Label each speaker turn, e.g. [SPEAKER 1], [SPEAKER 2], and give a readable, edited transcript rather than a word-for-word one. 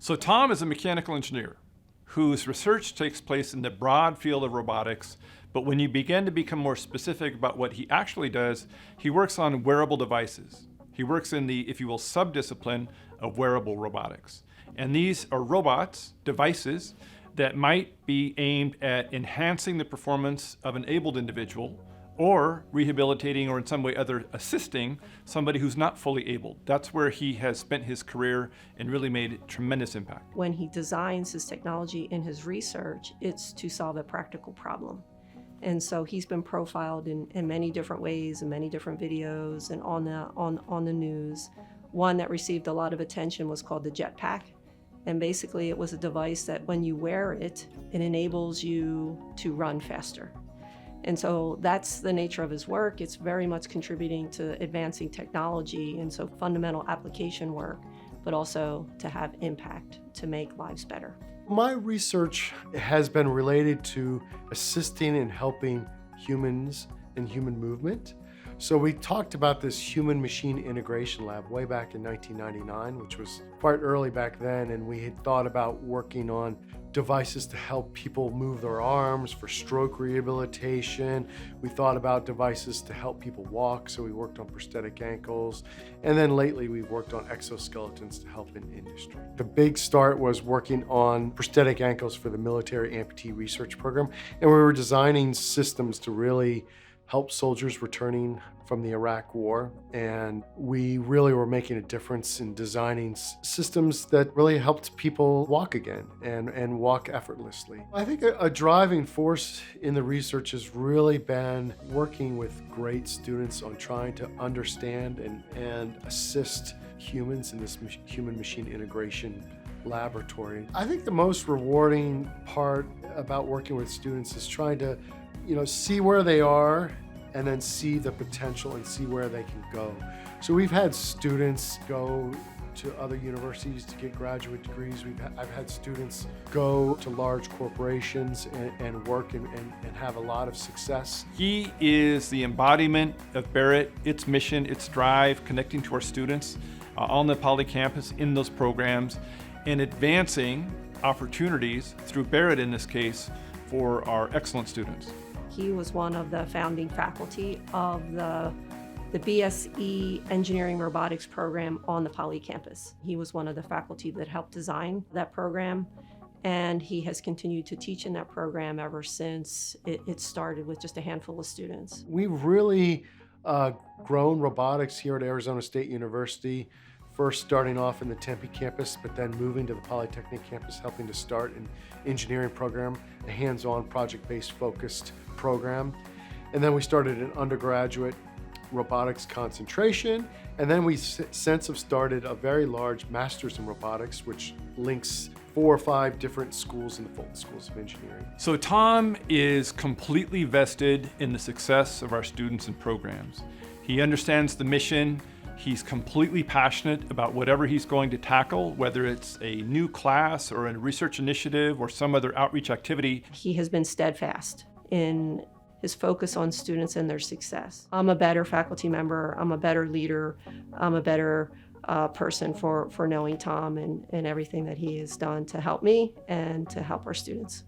[SPEAKER 1] So Tom is a mechanical engineer whose research takes place in the broad field of robotics, but when you begin to become more specific about what he actually does, he works on wearable devices. He works in the, if you will, subdiscipline of wearable robotics. And these are robots, devices, that might be aimed at enhancing the performance of an abled individual or rehabilitating or in some way other assisting somebody who's not fully able. That's where he has spent his career and really made tremendous impact.
[SPEAKER 2] When he designs his technology in his research, it's to solve a practical problem. And so he's been profiled in many different ways, in many different videos and on the news. One that received a lot of attention was called the jetpack. And basically it was a device that when you wear it, it enables you to run faster. And so that's the nature of his work. It's very much contributing to advancing technology, and so fundamental application work, but also to have impact, to make lives better.
[SPEAKER 3] My research has been related to assisting and helping humans and human movement. So we talked about this human-machine integration lab way back in 1999, which was quite early back then, and we had thought about working on devices to help people move their arms for stroke rehabilitation. We thought about devices to help people walk, so we worked on prosthetic ankles. And then lately we've worked on exoskeletons to help in industry. The big start was working on prosthetic ankles for the military amputee research program, and we were designing systems to really help soldiers returning from the Iraq War. And we really were making a difference in designing systems that really helped people walk again and walk effortlessly. I think a driving force in the research has really been working with great students on trying to understand and assist humans in this human-machine integration laboratory. I think the most rewarding part about working with students is trying to see where they are and then see the potential and see where they can go. So we've had students go to other universities to get graduate degrees. I've had students go to large corporations and work and have a lot of success.
[SPEAKER 1] He is the embodiment of Barrett, its mission, its drive, connecting to our students on the Poly campus in those programs and advancing opportunities through Barrett in this case for our excellent students.
[SPEAKER 2] He was one of the founding faculty of the BSE Engineering Robotics program on the Poly campus. He was one of the faculty that helped design that program, and he has continued to teach in that program ever since it started with just a handful of students.
[SPEAKER 3] We've really grown robotics here at Arizona State University, first starting off in the Tempe campus, but then moving to the Polytechnic campus, helping to start an engineering program, a hands-on project-based focused program. And then we started an undergraduate robotics concentration. And then we since have started a very large master's in robotics, which links 4 or 5 different schools in the Fulton Schools of Engineering.
[SPEAKER 1] So Tom is completely vested in the success of our students and programs. He understands the mission. He's completely passionate about whatever he's going to tackle, whether it's a new class or a research initiative or some other outreach activity.
[SPEAKER 2] He has been steadfast in his focus on students and their success. I'm a better faculty member, I'm a better leader, I'm a better person for knowing Tom and everything that he has done to help me and to help our students.